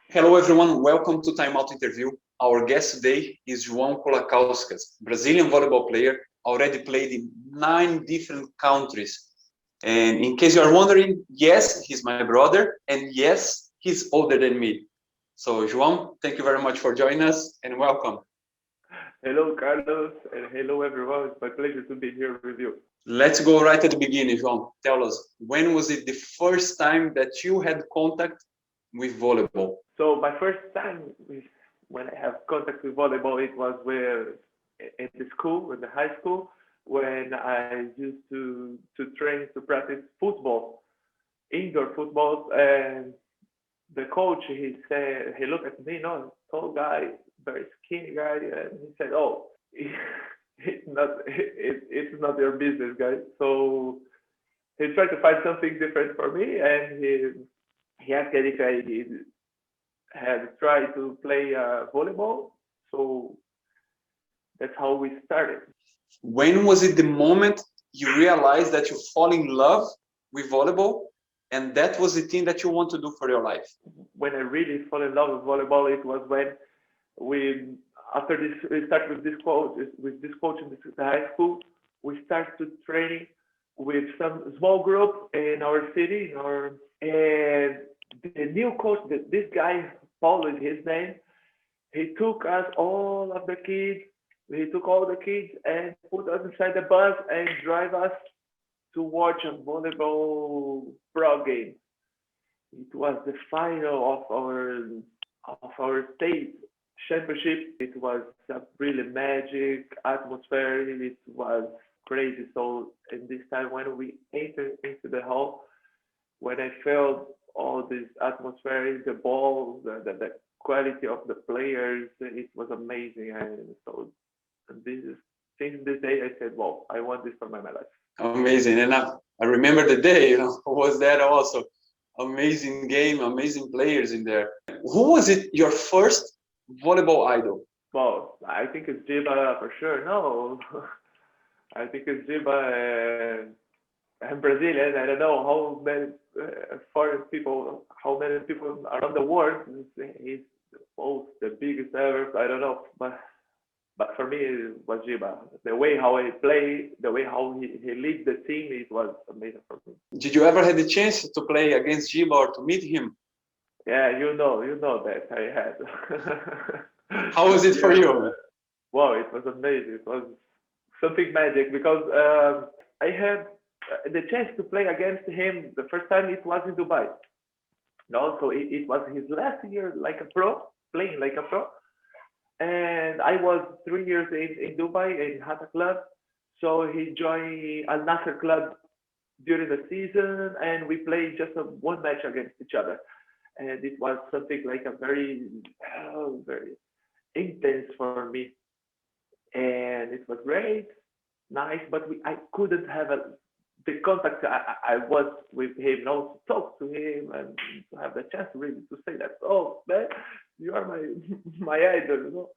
Hello everyone, welcome to TimeOut Interview. Our guest today is Joao Kulakauskas, Brazilian volleyball player, already played in 9 different countries. And in case you are wondering, yes, he's my brother, and yes, he's older than me. So Joao, thank you very much for joining us and welcome. Hello, Carlos, and hello, everyone. It's my pleasure to be here with you. Let's go right at the beginning, Joao. Tell us, when was it the first time that you had contact with volleyball? So my first time when I have contact with volleyball, it was in the school, in the high school, when I used to train to practice football, indoor football, and the coach he looked at me, no, tall guy, very skinny guy, and he said, "Oh, it's not your business, guys." So he tried to find something different for me, and he asked if I had tried to play volleyball. So that's how we started. When was it the moment you realized that you fall in love with volleyball and that was the thing that you want to do for your life? When I really fell in love with volleyball, it was when we after this we started with this coach in the high school. We started to training with some small group in our city, and the new coach, this guy Paul is his name. He took us all of the kids. He took all the kids and put us inside the bus and drive us to watch a volleyball pro game. It was the final of our state championship. It was a really magic atmosphere. It was crazy. So in this time when we entered into the hall, when I felt all this atmosphere, the ball, the quality of the players, it was amazing. And so this is since this day I said, "Wow, I want this for my life." Amazing. And I remember the day, was that also amazing game, amazing players in there. Who was it your first volleyball idol? Well, I think it's Jiba for sure. No, I think it's Jiba and I'm Brazilian. I don't know how many foreign people, how many people around the world. He's the biggest ever. I don't know, but for me it was Jiba. The way how he played, the way how he leads the team, it was amazing for me. Did you ever had the chance to play against Jiba or to meet him? Yeah, you know that I had. How was it for Yeah. you? Wow, it was amazing. It was something magic because I had the chance to play against him the first time it was in Dubai. No, so it was his last year like a pro, playing like a pro. And I was 3 years in Dubai in Hatta Club. So he joined Al Nasser Club during the season, and we played just one match against each other. And it was something like a very intense for me. And it was great, nice, but I couldn't have the contact I was with him, to talk to him and to have the chance really to say that, oh man, you are my my idol,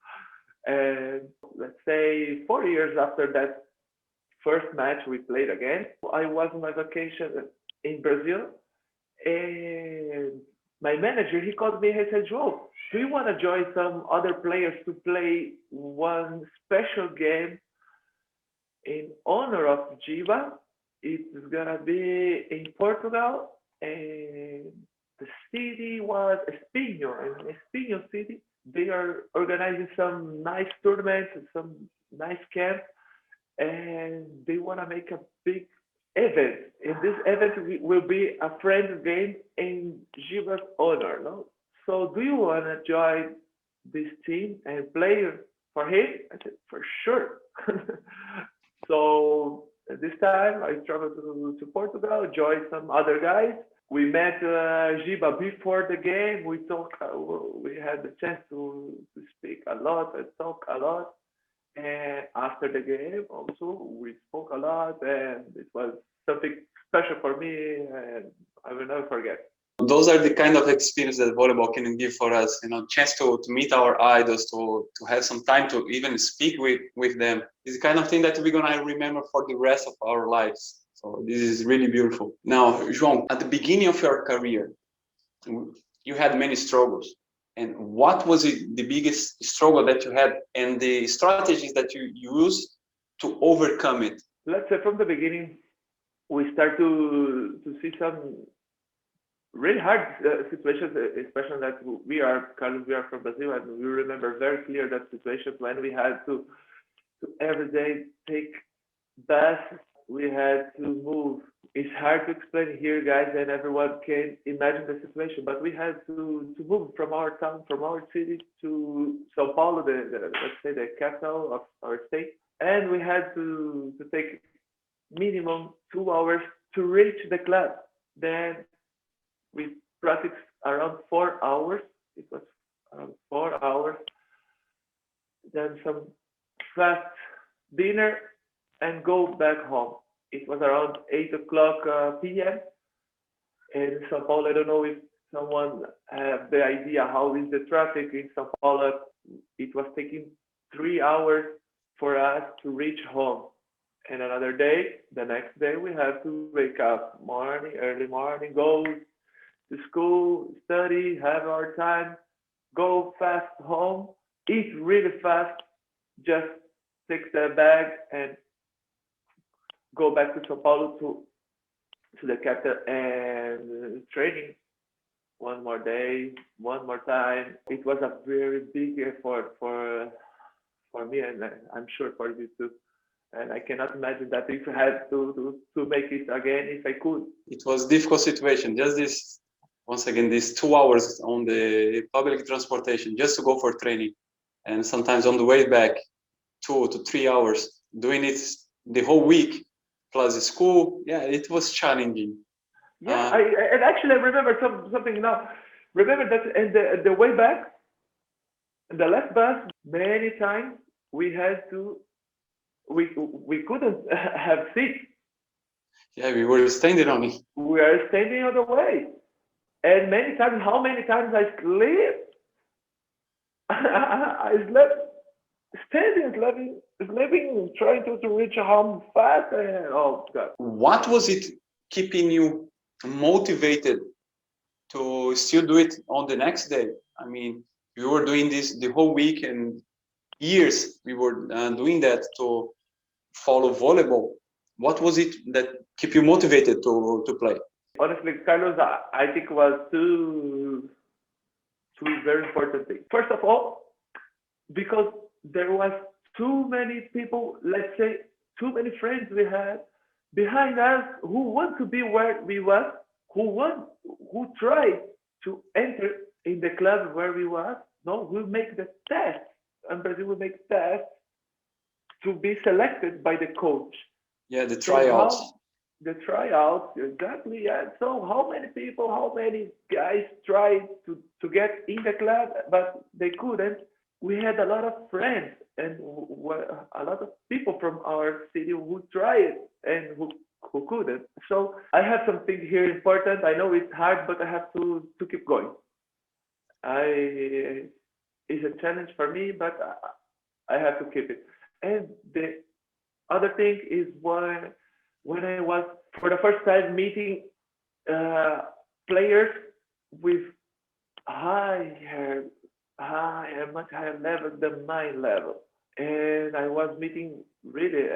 And let's say 4 years after that first match we played again, I was on my vacation in Brazil, and my manager he called me and said, Joe, do you want to join some other players to play one special game in honor of Jiva? It's gonna be in Portugal, and the city was Espinho. In Espinho city, they are organizing some nice tournaments and some nice camps, and they want to make a big event. In this event will be a friend game in Jiva's honor. No? So do you want to join this team and play for him? I said, for sure. So this time I traveled to Portugal, joined some other guys. We met Giba before the game. We talked. We had the chance to speak a lot and talk a lot. And after the game, also we spoke a lot, and it was something special for me, and I will never forget. Those are the kind of experience that volleyball can give for us, chance to meet our idols, to have some time to even speak with them. It's the kind of thing that we're gonna remember for the rest of our lives. So this is really beautiful. Now, João, at the beginning of your career, you had many struggles. And what was the biggest struggle that you had and the strategies that you used to overcome it? Let's say from the beginning, we start to see some really hard situations, especially that Carlos, we are from Brazil, and we remember very clear that situations when we had to every day take bus, we had to move. It's hard to explain here, guys, and everyone can imagine the situation, but we had to move from our town, from our city to Sao Paulo, let's say the capital of our state, and we had to take minimum 2 hours to reach the club. Then we practiced around 4 hours. It was around 4 hours. Then some fast dinner and go back home. It was around 8 o'clock p.m. in Sao Paulo. I don't know if someone has the idea how is the traffic in Sao Paulo. It was taking 3 hours for us to reach home. And another day, the next day, we have to wake up early morning, go to school, study, have our time, go fast home, eat really fast, just take the bag and go back to Sao Paulo to the capital and training one more day, one more time. It was a very big effort for me, and I'm sure for you too. And I cannot imagine that if I had to make it again, if I could. It was a difficult situation. Just this, once again, these 2 hours on the public transportation just to go for training, and sometimes on the way back, 2 to 3 hours doing it the whole week plus the school. Yeah, it was challenging. Yeah, and actually I remember something now. Remember that in the way back, the last bus, many times we had to. We couldn't have seats. Yeah, we were standing on it. We are standing on the way. And how many times I slept? I slept standing, sleeping, trying to reach home fast. And, oh, God. What was it keeping you motivated to still do it on the next day? I mean, we were doing this the whole week and years we were doing that to follow volleyball. What was it that kept you motivated to play? Honestly, Carlos, I think it was two very important things. First of all, because there was too many people, let's say, too many friends we had behind us who want to be where we was, who tried to enter in the club where we was. No, we make the test, and Brazil will make tests to be selected by the coach. Yeah, the tryouts. The tryouts, exactly. Yeah. So how many guys tried to get in the club, but they couldn't. We had a lot of friends and a lot of people from our city who tried and who couldn't. So I have something here important. I know it's hard, but I have to keep going. It's a challenge for me, but I have to keep it. And the other thing is when I was for the first time meeting players with much higher level than my level, and I was meeting really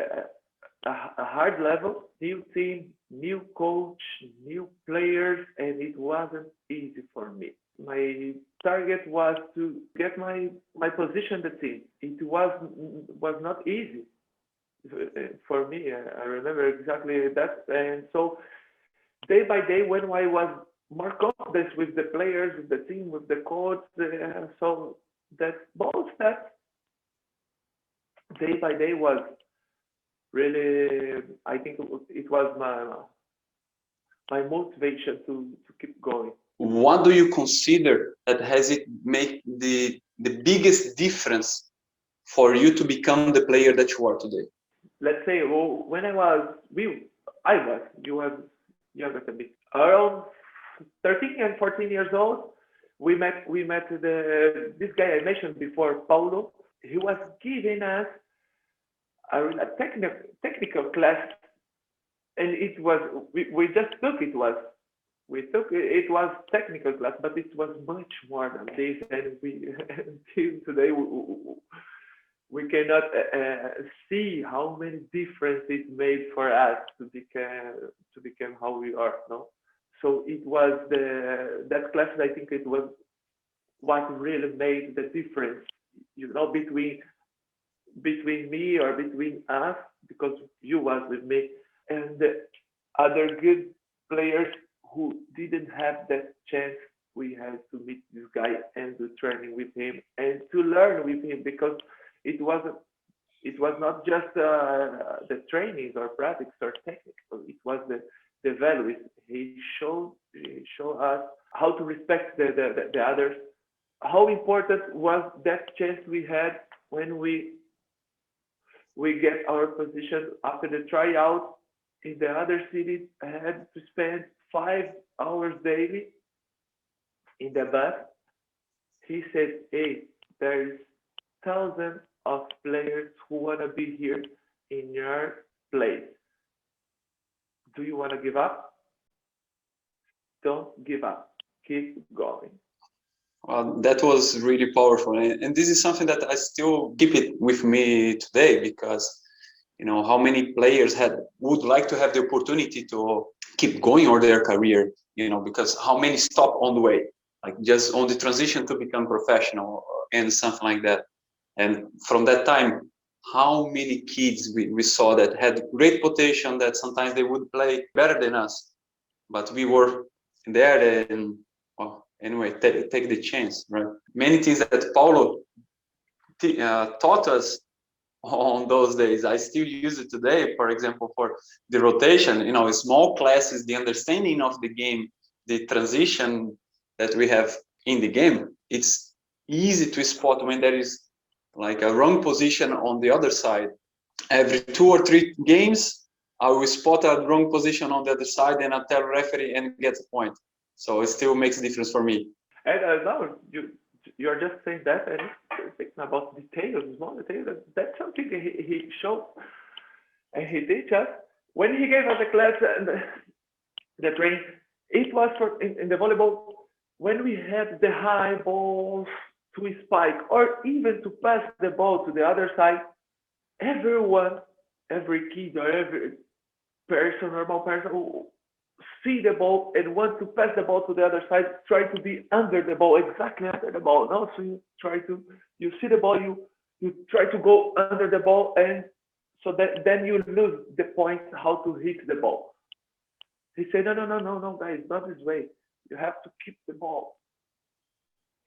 a hard level, new team, new coach, new players, and it wasn't easy for me. My target was to get my position in the team. It was not easy for me. I remember exactly that. And so day by day, when I was more confident with the players, with the team, with the coach, so that small steps day by day was really, I think it was my motivation to keep going. What do you consider that has it make the biggest difference for you to become the player that you are today? Let's say, when you was younger than me, around 13 and 14 years old, we met this guy I mentioned before, Paulo. He was giving us a technical class, and it was we just took it. we took it was technical class, but it was much more than this, and we until today we cannot see how many difference it made for us to become how we are. No, so it was that class. I think it was what really made the difference, between me or between us, because you was with me and the other good players who didn't have that chance. We had to meet this guy and do training with him and to learn with him, because it was not just the trainings or practice or techniques. It was the values. He showed us how to respect the others. How important was that chance we had when we get our position after the tryout in the other cities. I had to spend 5 hours daily in the bus. He said, "Hey, there's thousands of players who want to be here in your place. Do you want to give up? Don't give up. Keep going." That was really powerful, and this is something that I still keep it with me today, because how many players would like to have the opportunity to keep going on their career, because how many stop on the way, like just on the transition to become professional and something like that. And from that time, how many kids we saw that had great potential, that sometimes they would play better than us, but we were there and, well, anyway, take the chance, right? Many things that Paulo taught us on those days, I still use it today. For example, for the rotation, small classes, the understanding of the game, the transition that we have in the game, it's easy to spot when there is like a wrong position on the other side. Every 2 or 3 games, I will spot a wrong position on the other side and I tell referee and get a point. So it still makes a difference for me. And now you're just saying that, and thinking about details, small details. That's something he showed and he teach us when he gave us a class and the training. It was in the volleyball when we had the high balls to spike or even to pass the ball to the other side. Everyone, every kid or every person, normal person, who see the ball and want to pass the ball to the other side, try to be under the ball, exactly under the ball. No, so you see the ball, you try to go under the ball, and so that then you lose the point how to hit the ball. He said, no, guys, not this way. You have to keep the ball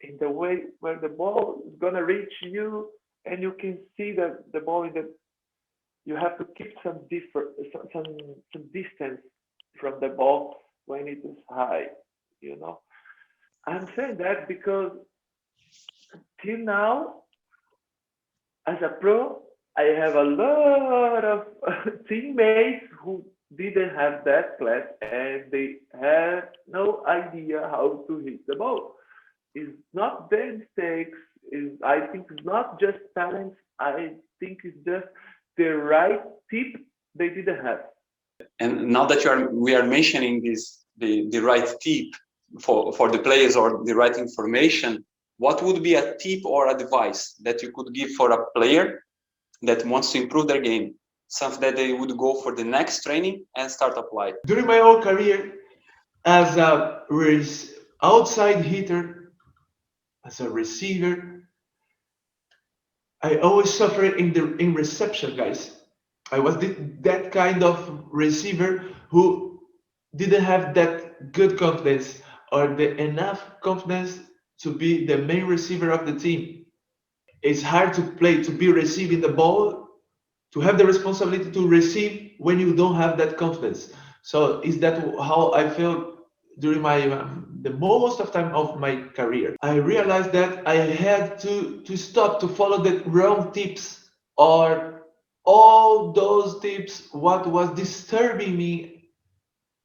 in the way where the ball is gonna reach you, and you can see the ball in the. You have to keep some distance from the ball when it is high. I'm saying that because till now, as a pro, I have a lot of teammates who didn't have that class and they had no idea how to hit the ball. It's not their mistakes. I think it's not just talent. I think it's just the right tip they didn't have. And now that we are mentioning this, the right tip for the players or the right information, what would be a tip or advice that you could give for a player that wants to improve their game? Something that they would go for the next training and start apply. During my whole career, as a outside hitter, as a receiver, I always suffered in reception, guys. I was that kind of receiver who didn't have that good confidence or the enough confidence to be the main receiver of the team. It's hard to play, to be receiving the ball, to have the responsibility to receive when you don't have that confidence. So is that how I felt during my the most of time of my career? I realized that I had to stop to follow the wrong tips or all those tips what was disturbing me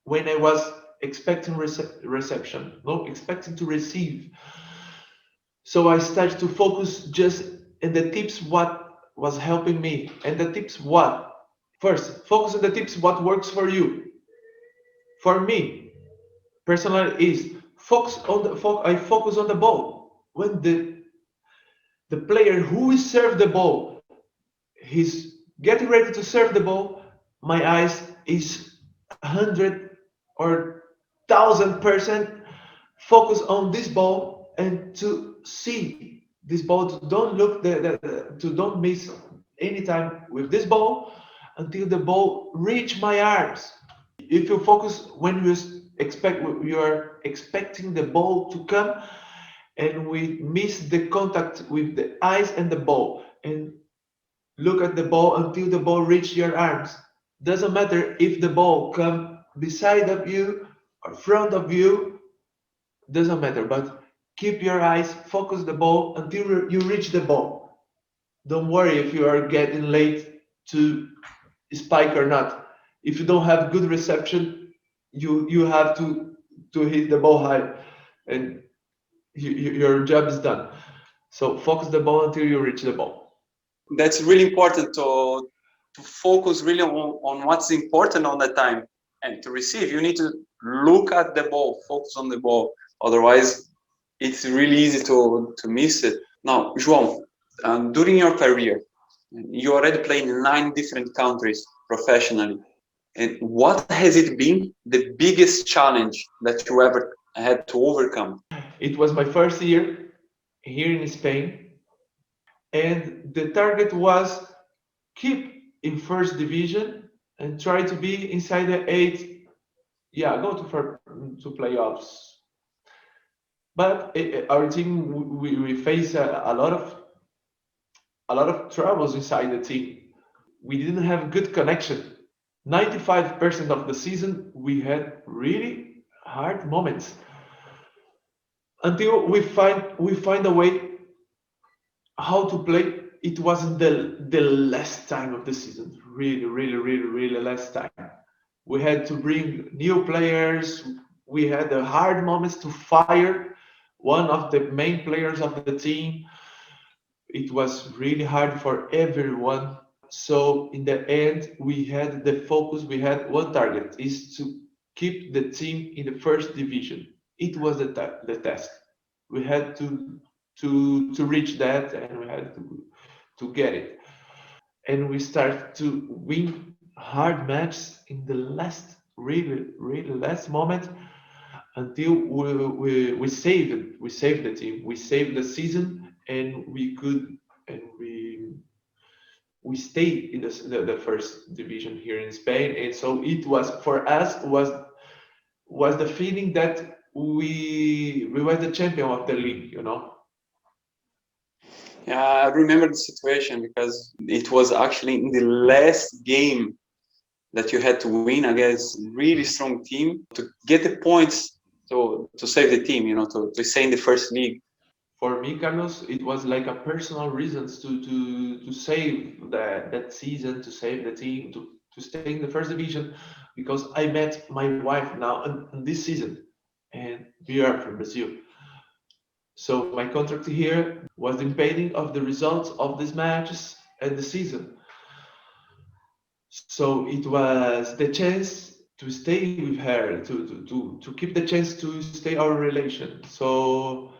when I was expecting reception, no, expecting to receive. So I started to focus just in the tips what was helping me, and the tips what first focus on the tips what works for you. For me, personally is I focus on the ball. When the player who is serve the ball, he's getting ready to serve the ball, my eyes is 100 or 1000% focus on this ball and to see this ball, to don't look to don't miss any time with this ball until the ball reach my arms. If you focus when you are expecting the ball to come, and we miss the contact with the eyes and the ball, and look at the ball until the ball reach your arms. Doesn't matter if the ball come beside of you or front of you, doesn't matter, but keep your eyes focus the ball until you reach the ball. Don't worry if you are getting late to spike or not. If you don't have good reception, you have to hit the ball high, and your job is done. So focus the ball until you reach the ball. That's really important to focus really on what's important on the time, and to receive you need to look at the ball, focus on the ball, otherwise it's really easy to miss it. Now, João, during your career you already played in 9 different countries professionally, and what has it been the biggest challenge that you ever had to overcome? It was my first year here in Spain, and the target was keep in first division and try to be inside the 8. Yeah, go to playoffs. But our team, we face a lot of troubles inside the team. We didn't have good connection. 95% of the season, we had really hard moments until we find a way how to play. It wasn't the last time of the season, really last time. We had to bring new players. We had the hard moments to fire one of the main players of the team. It was really hard for everyone. So in the end, we had the focus. We had one target: is to keep the team in the first division. It was the task. We had to reach that, and we had to get it. And we started to win hard matches in the last, really last moment, until we saved it. We saved the team. We saved the season, and we stayed in the first division here in Spain. And so it was for us was the feeling that we were the champion of the league, you know. Yeah, I remember the situation because it was actually in the last game that you had to win against really strong team to get the points to save the team, to stay in the first league. For me, Carlos, it was like a personal reasons to save that season, to save the team, to stay in the first division, because I met my wife now in this season, and we are from Brazil. So my contract here was the painting of the results of these matches and the season. So it was the chance to stay with her, to keep the chance to stay our relation. So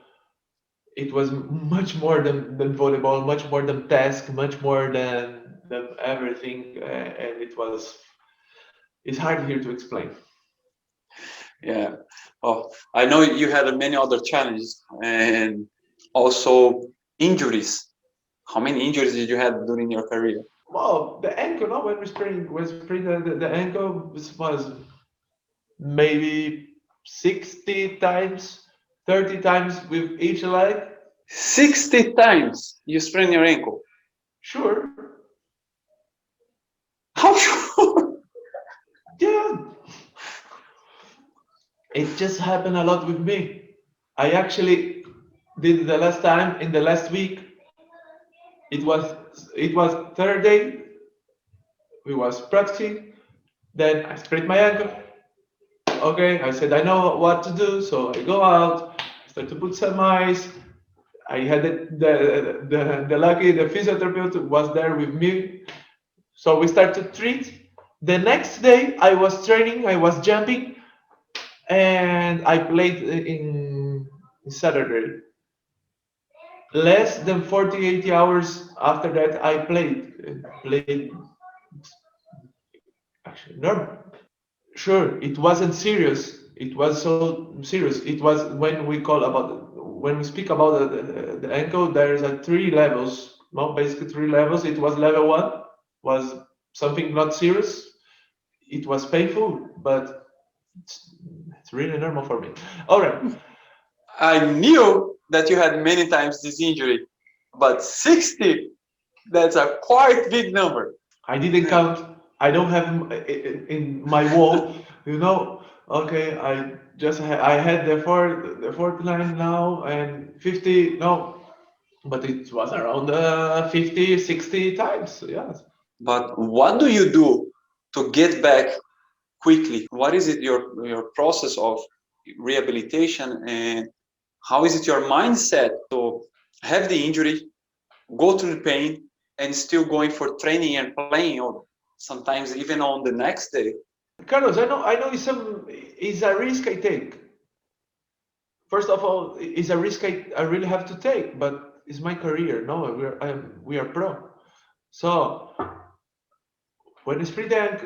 it was much more than volleyball, much more than task, much more than everything, and it's hard here to explain. Yeah. Oh, I know you had many other challenges and also injuries. How many injuries did you have during your career? Well, the ankle, no, when we sprained the ankle was maybe 60 times, 30 times with each leg. 60 times you sprained your ankle. Sure. How sure? Yeah. It just happened a lot with me. I actually did the last time in the last week. It was third day. We was practicing. Then I sprained my ankle. Okay, I said I know what to do, so I go out. I start to put some ice. I had the lucky the physiotherapist was there with me, so we start to treat. The next day I was training, I was jumping, and I played in Saturday. Less than 48 hours after that, I played actually normal. Sure, it wasn't serious. It was so serious. It was when we speak about the ankle. There is a three levels. No, basically three levels. It was level one, was something not serious. It was painful, but it's really normal for me. All right. I knew that you had many times this injury, but 60, that's a quite big number. I didn't count. I don't have in my wall, you know. Okay, I had the 49 now and 50 no, but it was around 50, 60 times. So yes. But what do you do to get back quickly? What is it your process of rehabilitation, and how is it your mindset to have the injury, go through the pain, and still going for training and playing, or sometimes even on the next day? Carlos, I know it's a risk I take. First of all, it's a risk I really have to take, but it's my career. No, we are pro. So when it's free tank,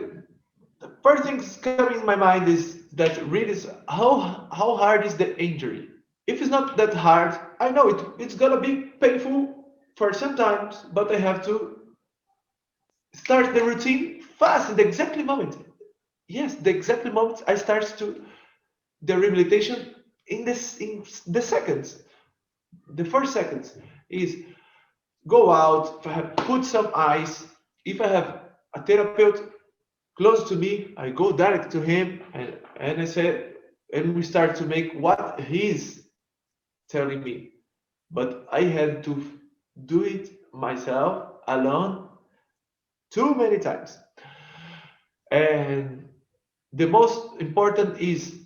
the first thing coming in my mind is that really is how hard is the injury. If it's not that hard, I know it's gonna be painful for sometimes, but I have to start the routine fast in the exact moment. Yes, the exact moment I start to the rehabilitation in the seconds. The first seconds is go out, put some ice. If I have a therapist close to me, I go direct to him and I say, and we start to make what he's telling me. But I had to do it myself alone too many times. And the most important is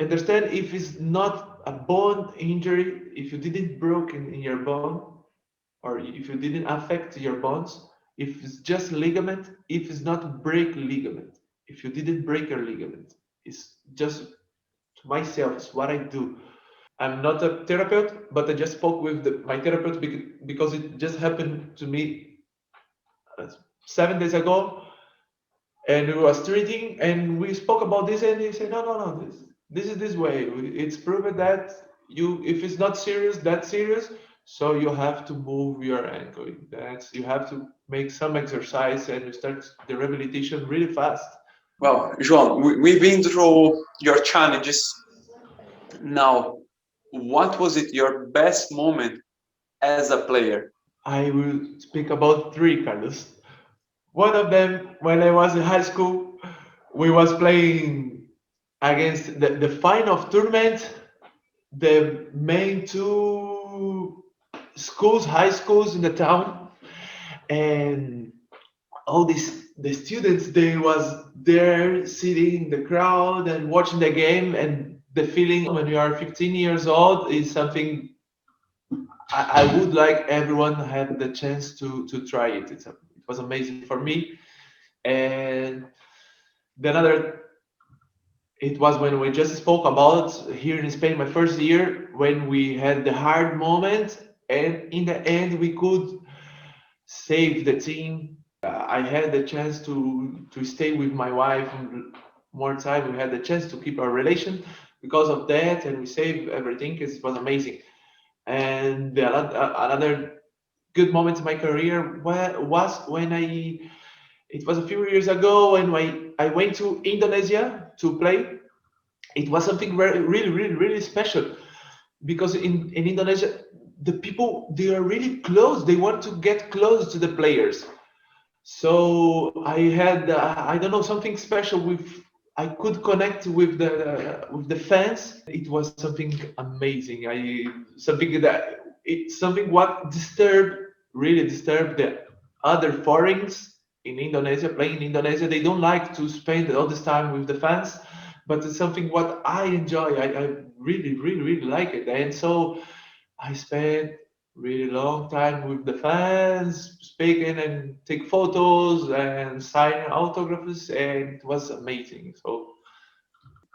understand if it's not a bone injury, if you didn't broke in your bone, or if you didn't affect your bones, if it's just ligament, if it's not break ligament, if you didn't break your ligament, it's just to myself, it's what I do. I'm not a therapist, but I just spoke with my therapist because it just happened to me uh, 7 days ago, and we was treating, and we spoke about this, and he said, no, no, no, this is this way. It's proven that if it's not serious, that serious, so you have to move your ankle. You have to make some exercise, and you start the rehabilitation really fast. Well, João, we've been through your challenges. Now, what was it your best moment as a player? I will speak about three, Carlos. One of them, when I was in high school, we was playing against the final of tournament, the main two schools, high schools in the town, and all these the students they was there sitting in the crowd and watching the game, and the feeling when you are 15 years old is something I would like everyone had the chance to try it. It was amazing for me. And the another, it was when we just spoke about here in Spain, my first year, when we had the hard moment, and in the end we could save the team. I had the chance to stay with my wife more time. We had the chance to keep our relation because of that, and we saved everything. It was amazing. And another good moment in my career was when it was a few years ago when I went to Indonesia to play. It was something really, really, really special because in Indonesia, the people, they are really close. They want to get close to the players. So I had, I don't know, something special I could connect with the fans. It was something amazing. Something what really disturbed the other foreigners in Indonesia, playing in Indonesia. They don't like to spend all this time with the fans, but it's something what I enjoy. I really, really, really like it. And so I spent really long time with the fans, speaking and take photos and sign autographs, and it was amazing. So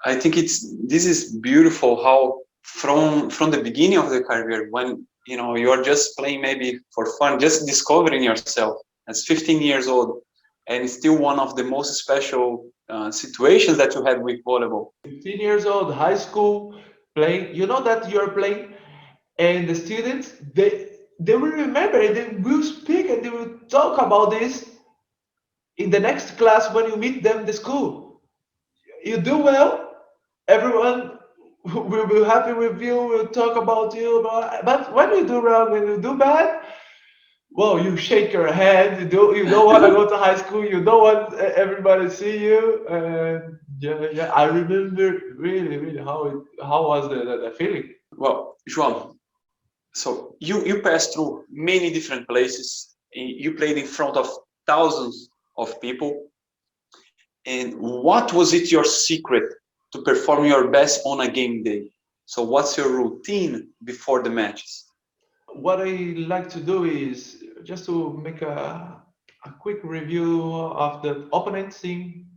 I think this is beautiful how from the beginning of the career, when you're just playing maybe for fun, just discovering yourself as 15 years old, and it's still one of the most special situations that you had with volleyball. 15 years old, high school, playing. You know that you're playing, and the students they will remember and they will speak and they will talk about this in the next class when you meet them in the school. You do well, everyone will be happy with you, will talk about you. But when you do wrong, when you do bad, well, you shake your head. You don't want to go to high school. You don't want everybody to see you. And yeah, I remember really how was the feeling. Well, João, so you passed through many different places. You played in front of thousands of people. And what was it your secret to perform your best on a game day? So what's your routine before the matches? What I like to do is just to make a quick review of the opponent team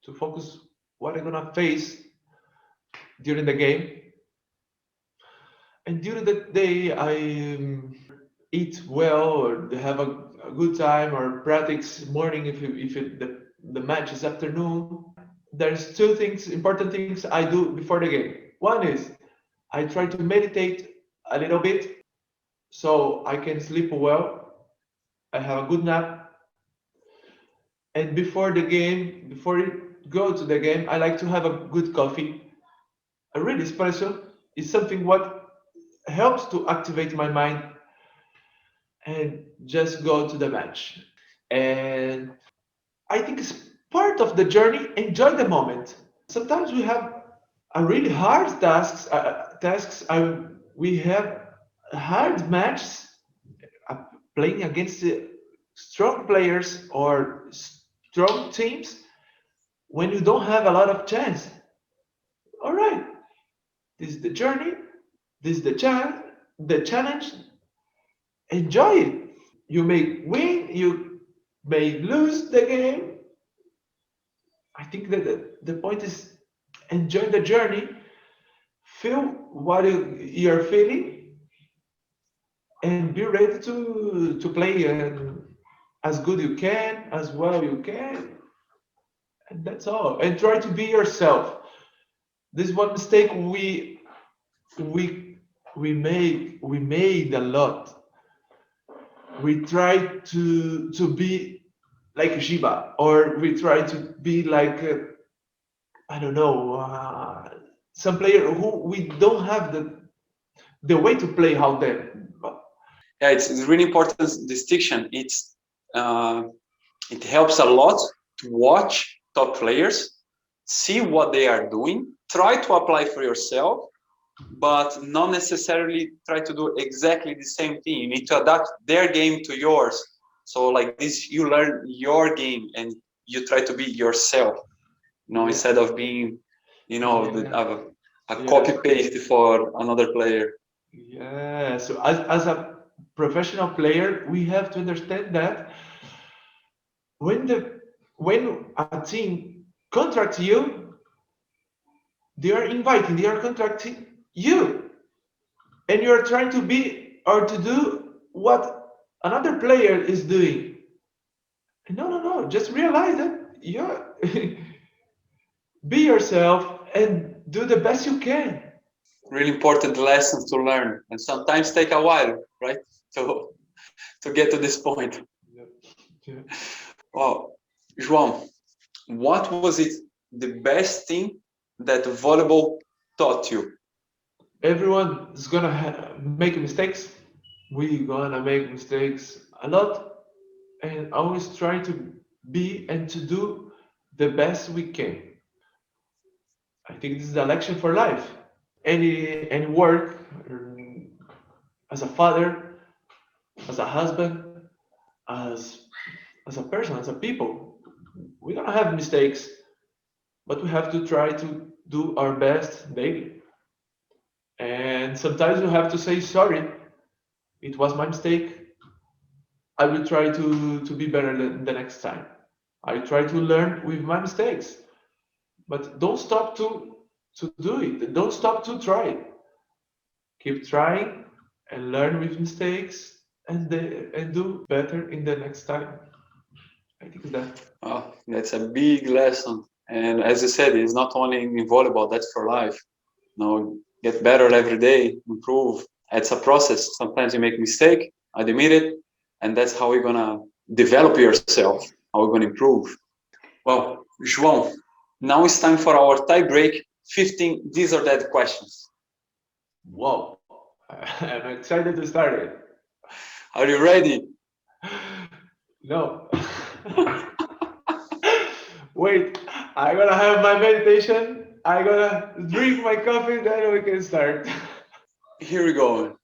to focus what I'm gonna face during the game. And during the day, I eat well or have a good time or practice morning the match is afternoon. There's two things, important things I do before the game. One is I try to meditate a little bit so I can sleep well. I have a good nap. And before the game, before I go to the game, I like to have a good coffee. A real espresso is something what helps to activate my mind and just go to the match. And I think it's part of the journey. Enjoy the moment. Sometimes we have a really hard tasks. We have hard matches playing against strong players or strong teams when you don't have a lot of chance. All right, this is the journey. This is the challenge. Enjoy it. You may win. You may lose the game. I think that the point is enjoy the journey, feel what you're feeling, and be ready to play as good you can, as well you can, and that's all. And try to be yourself. This one mistake we made a lot. We try to be like Jiba, or we try to be like I don't know, some player who we don't have the way to play how them. Yeah, it's really important distinction. It helps a lot to watch top players, see what they are doing, try to apply for yourself, but not necessarily try to do exactly the same thing. You need to adapt their game to yours. So like this, you learn your game and you try to be yourself, instead of being, a copy paste for another player. Yeah. So as a professional player, we have to understand that when a team contracts you, they are contracting you, and you are trying to be or to do what another player is doing. No. Just realize that you're be yourself and do the best you can. Really important lessons to learn, and sometimes take a while, right? To get to this point. Yeah. Well, João, what was it the best thing that volleyball taught you? Everyone is gonna make mistakes. We gonna make mistakes a lot, and always try to be and to do the best we can. I think this is a lesson for life. Any work, as a father, as a husband, as as a person, as a people, we're gonna have mistakes, but we have to try to do our best daily. And sometimes you have to say sorry. It was my mistake. I will try to be better the next time. I try to learn with my mistakes. but don't stop to do it. Don't stop to try. Keep trying and learn with mistakes and do better in the next time. I think that. Oh, that's a big lesson. And as you said, it's not only in volleyball, that's for life. Get better every day, improve. It's a process. Sometimes you make mistake, admit it, and that's how you're gonna develop yourself, how you're gonna improve. Well, João, now it's time for our tie break, 15 these or that questions. Wow, I'm excited to start it. Are you ready? No. Wait, I'm gonna have my meditation. I'm gonna drink my coffee, then we can start. Here we go.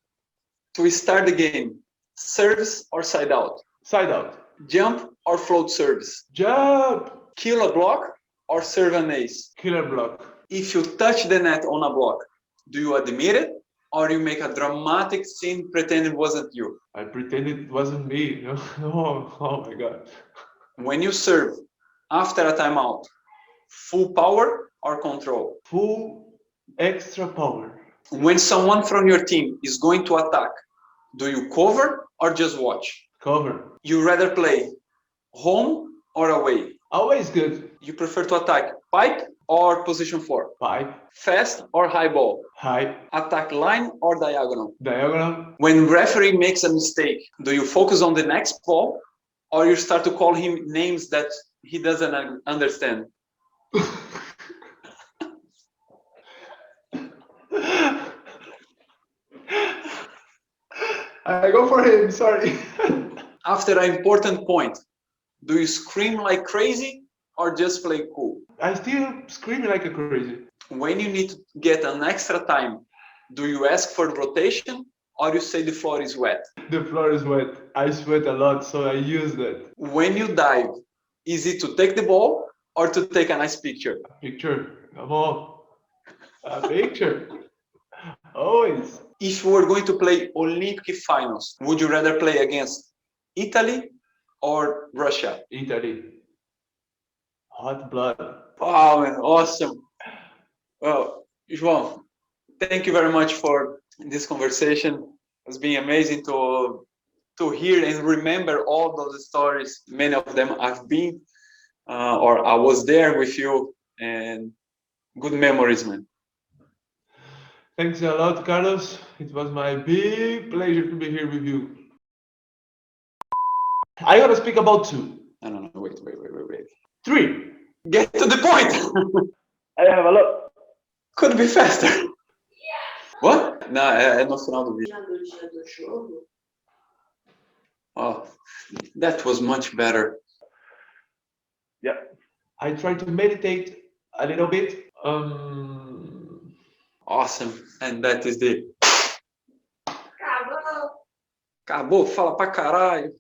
To start the game, service or side out? Side out. Jump or float service? Jump. Kill a block or serve an ace? Killer block. If you touch the net on a block, do you admit it or you make a dramatic scene pretend it wasn't you? I pretend it wasn't me. No, oh my god. When you serve after a timeout, full power or control? Full extra power. When someone from your team is going to attack, do you cover or just watch? Cover. You rather play home or away? Always good. You prefer to attack pipe or position 4? Pipe. Fast or high ball? High. Attack line or diagonal? Diagonal. When referee makes a mistake, do you focus on the next ball or you start to call him names that he doesn't understand? I go for him, sorry. After an important point, do you scream like crazy or just play cool? I still screaming like a crazy. When you need to get an extra time, do you ask for rotation or you say the floor is wet? The floor is wet. I sweat a lot, so I use that. When you dive, is it to take the ball or to take a nice picture? Picture. Come on. A picture. Always. If you were going to play Olympic finals, would you rather play against Italy or Russia? Italy. Hot blood. Wow, man, awesome. Well, João, thank you very much for this conversation. It's been amazing to hear and remember all those stories. Many of them I've been or I was there with you, and good memories, man. Thanks a lot, Carlos. It was my big pleasure to be here with you. I gotta speak about two. No, wait. 3. Get to the point. I have a look. Could be faster. What? Não, é no final do vídeo. Oh, that was much better. Yeah. I try to meditate a little bit. Awesome. And that is the... Acabou. Acabou, fala pra caralho.